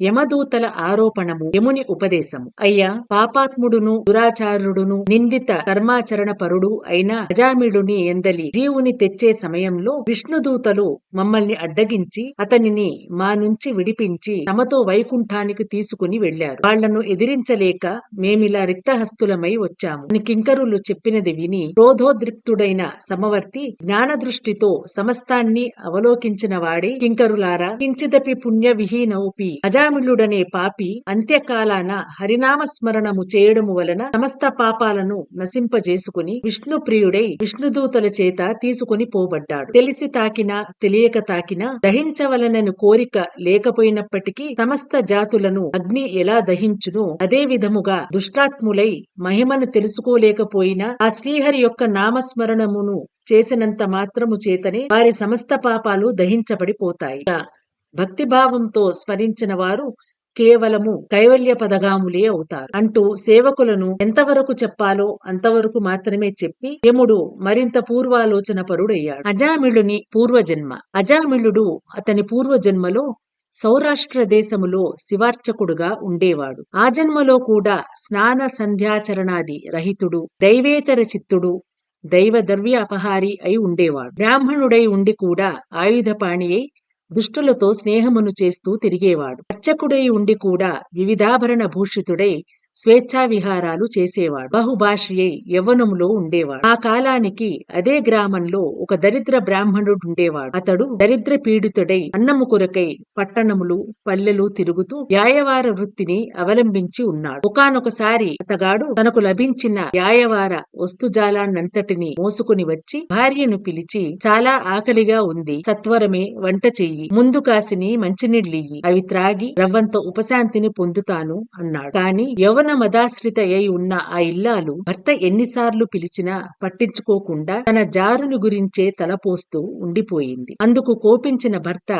యమదూతల ఆరోపణము, యముని ఉపదేశము. అయ్యా, పాపాత్ముడును దురాచారుడును నిందిత కర్మాచరణ పరుడు అయిన అజామిళుని ఎందలి జీవుని తెచ్చే సమయంలో విష్ణుదూతలు మమ్మల్ని అడ్డగించి అతనిని మా నుంచి విడిపించి తమతో వైకుంఠానికి తీసుకుని వెళ్లారు. వాళ్లను ఎదిరించలేక మేమిలా రిక్తహస్తులమై వచ్చాము అని కింకరులు చెప్పినది విని క్రోధోద్రిక్తుడైన సమవర్తి జ్ఞానదృష్టితో సమస్తాన్ని అవలోకించిన వాడే, కింకరులారా, కించిదపి పుణ్య విహీనౌపి అజామిళుడనే పాపి అంత్యకాలాన హరినామస్మరణము చేయడము వలన సమస్త పాపాలను నశింపజేసుకుని విష్ణుప్రియుడై విష్ణుదూతల చేత తీసుకుని పోబడ్డాడు. తెలిసి తాకినా తెలియక తాకినా దహించవలనని కోరిక లేకపోయినప్పటికీ సమస్త జాతులను అగ్ని ఎలా దహించునో అదే విధముగా దుష్టాత్ములై మహిమను తెలుసుకోలేకపోయినా ఆ శ్రీహరి యొక్క నామస్మరణమును చేసినంత మాత్రము చేతనే వారి సమస్త పాపాలు దహించబడిపోతాయి. భక్తిభావంతో స్మరించిన వారు కేవలము కైవల్య పదగాములే అవుతారు అంటూ సేవకులను ఎంతవరకు చెప్పాలో అంతవరకు మాత్రమే చెప్పి యముడు మరింత పూర్వాలోచన పరుడయ్యాడు. అజామిళుని పూర్వజన్మ. అజామిళుడు అతని పూర్వజన్మలో సౌరాష్ట్ర దేశములో శివార్చకుడుగా ఉండేవాడు. ఆ జన్మలో కూడా స్నాన సంధ్యాచరణాది రహితుడు, దైవేతర చిత్తుడు, దైవ ద్రవ్య అపహారి అయి ఉండేవాడు. బ్రాహ్మణుడై ఉండి కూడా ఆయుధపాణి అయి దుష్టులతో స్నేహమును చేస్తూ తిరిగేవాడు. అర్చకుడై ఉండి కూడా వివిధాభరణ భూషితుడై స్వేచ్ఛా విహారాలు చేసేవాడు. బహుభాషియై యవ్వనములో ఉండేవాడు. ఆ కాలానికి అదే గ్రామంలో ఒక దరిద్ర బ్రాహ్మణుడుండేవాడు. అతడు దరిద్ర పీడితుడై అన్నము కొరకై పట్టణములు పల్లెలు తిరుగుతూ యాయవార వృత్తిని అవలంబించి ఉన్నాడు. ఒకానొకసారి అతగాడు తనకు లభించిన యాయవార వస్తుజాలాన్నంతటిని మోసుకుని వచ్చి భార్యను పిలిచి, చాలా ఆకలిగా ఉంది, సత్వరమే వంట చెయ్యి, ముందు కాసిని మంచినీళ్ళియ్యి, అవి త్రాగి రవ్వంత ఉపశాంతిని పొందుతాను అన్నాడు. కాని యవ్వన మదాశ్రిత అయి ఉన్న ఆ ఇల్లాలు భర్త ఎన్నిసార్లు పిలిచినా పట్టించుకోకుండా తన జారుని గురించే తలపోస్తూ ఉండిపోయింది. అందుకు కోపించిన భర్త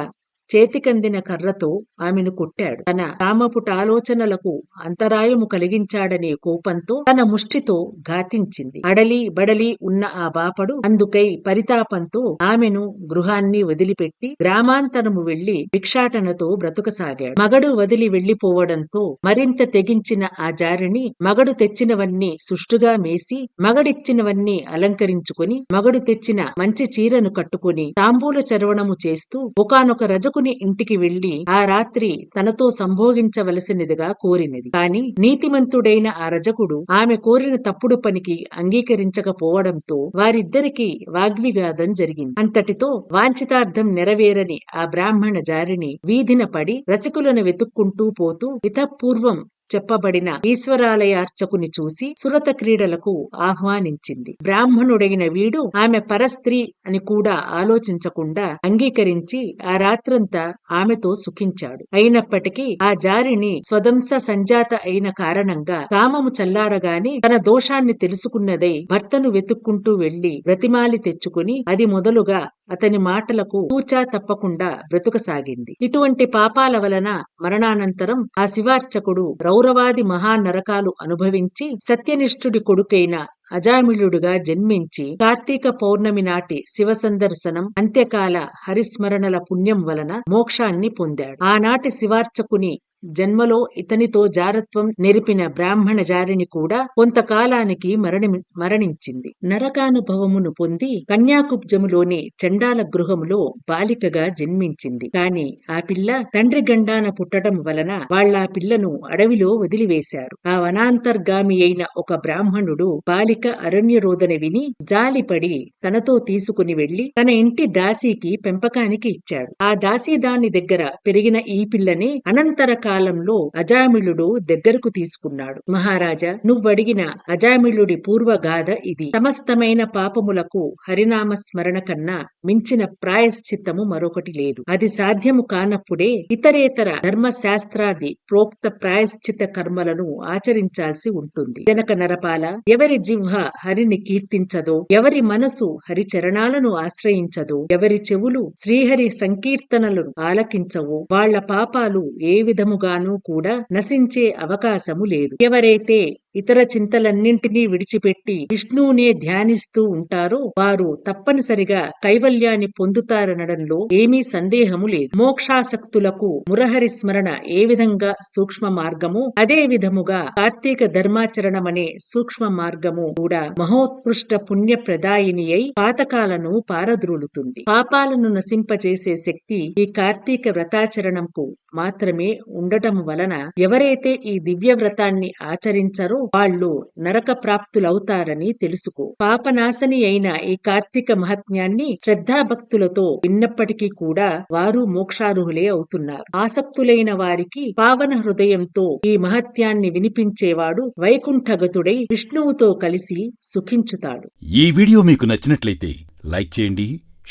చేతికందిన కర్రతో ఆమెను కొట్టాడు. తన కామపుటాలోచనలకు అంతరాయము కలిగించాడనే కోపంతో తన ముష్టితో ఘాతించింది. అడలి బడలి ఉన్న ఆ బాపడు అందుకై పరితాపంతో ఆమెను గృహాన్ని వదిలిపెట్టి గ్రామాంతరము వెళ్లి భిక్షాటనతో బ్రతుకసాగాడు. మగడు వదిలి వెళ్లిపోవడంతో మరింత తెగించిన ఆ జారిని మగడు తెచ్చినవన్నీ సుష్టుగా మేసి, మగడిచ్చినవన్నీ అలంకరించుకుని, మగడు తెచ్చిన మంచి చీరను కట్టుకుని తాంబూల చరవణము చేస్తూ ఒకానొక రజకు ఇంటికి వెళ్లి ఆ రాత్రి తనతో సంభోగించవలసినదిగా కోరినది. కాని నీతిమంతుడైన ఆ రజకుడు ఆమె కోరిన తప్పుడు పనికి అంగీకరించకపోవడంతో వారిద్దరికీ వాగ్వివాదం జరిగింది. అంతటితో వాంఛితార్థం నెరవేరని ఆ బ్రాహ్మణ జారిని వీధిన పడి రసికులను వెతుక్కుంటూ పోతూ ఇతపూర్వం చెప్పబడిన ఈశ్వరాలయార్చకుని చూసి సురత క్రీడలకు ఆహ్వానించింది. బ్రాహ్మణుడైన వీడు ఆమె పరస్త్రీ అని కూడా ఆలోచించకుండా అంగీకరించి ఆ రాత్రంతా ఆమెతో సుఖించాడు. అయినప్పటికీ ఆ జారిని స్వదంస సంజాత అయిన కారణంగా కామము చల్లారగానే తన దోషాన్ని తెలుసుకున్నదై భర్తను వెతుక్కుంటూ వెళ్లి బ్రతిమాలి తెచ్చుకుని అది మొదలుగా అతని మాటలకు తూచా తప్పకుండా బ్రతుకసాగింది. ఇటువంటి పాపాల వలన మరణానంతరం ఆ శివార్చకుడు రౌరవాది మహానరకాలు అనుభవించి సత్యనిష్ఠుడి కొడుకైన అజామిళుడుగా జన్మించి కార్తీక పౌర్ణమి నాటి శివ సందర్శనం, అంత్యకాల హరిస్మరణల పుణ్యం వలన మోక్షాన్ని పొందాడు. ఆనాటి శివార్చకుని జన్మలో ఇతనితో జారత్వం నెరిపిన బ్రాహ్మణ జారిని కూడా కొంతకాలానికి మరణించింది. నరకానుభవమును పొంది కన్యాకుబ్జములోని చండాల గృహములో బాలికగా జన్మించింది. కాని ఆ పిల్ల తండ్రి గండాన పుట్టడం వలన వాళ్ళ పిల్లను అడవిలో వదిలివేశారు. ఆ వనాంతర్గామి అయిన ఒక బ్రాహ్మణుడు బాలిక అరణ్యరోదన విని జాలిపడి తనతో తీసుకుని వెళ్లి తన ఇంటి దాసీకి పెంపకానికి ఇచ్చాడు. ఆ దాసీ దాని దగ్గర పెరిగిన ఈ పిల్లని అనంతర కాలంలో అజామిళుడు దగ్గరకు తీసుకున్నాడు. మహారాజా, నువ్వడిగిన అజామిళుడి పూర్వగాథ ఇది. సమస్తమైన పాపములకు హరినామ స్మరణ కన్నా మించిన ప్రాయశ్చిత్తము మరొకటి లేదు. అది సాధ్యము కానప్పుడే ఇతరేతర ధర్మశాస్త్రాది ప్రోక్త ప్రాయశ్చిత కర్మలను ఆచరించాల్సి ఉంటుంది. జనక నరపాల, ఎవరి జిహ్వ హరిని కీర్తించదో, ఎవరి మనసు హరి చరణాలను ఆశ్రయించదో, ఎవరి చెవులు శ్రీహరి సంకీర్తనలను ఆలకించవో వాళ్ల పాపాలు ఏ విధముగానూ కూడా నశించే అవకాశము లేదు. ఎవరైతే ఇతర చింతలన్నింటినీ విడిచిపెట్టి విష్ణువునే ధ్యానిస్తూ ఉంటారో వారు తప్పనిసరిగా కైవల్యాన్ని పొందుతారనడంలో ఏమీ సందేహము లేదు. మోక్షాసక్తులకు మురహరి స్మరణ ఏ విధంగా సూక్ష్మ మార్గము, అదే విధముగా కార్తీక ధర్మాచరణమనే సూక్ష్మ మార్గము కూడా మహోత్కృష్ట పుణ్య ప్రదాయిని అయి పాతకాలను పారద్రోలుతుంది. పాపాలను నశింపచేసే శక్తి ఈ కార్తీక వ్రతాచరణంకు మాత్రమే ఉండటం వలన ఎవరైతే ఈ దివ్య వ్రతాన్ని ఆచరించరో వాళ్ళు నరక ప్రాప్తులవుతారని తెలుసుకో. పాపనాశని అయిన ఈ కార్తీక మహాత్మ్యాన్ని శ్రద్ధాభక్తులతో విన్నప్పటికీ కూడా వారు మోక్షార్హులే అవుతున్నారు. ఆసక్తులైన వారికి పావన హృదయంతో ఈ మహత్యాన్ని వినిపించేవాడు వైకుంఠగతుడై విష్ణువుతో కలిసి సుఖించుతాడు. ఈ వీడియో మీకు నచ్చినట్లయితే లైక్ చేయండి,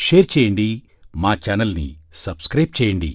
షేర్ చేయండి, మా ఛానల్ని సబ్స్క్రైబ్ చేయండి.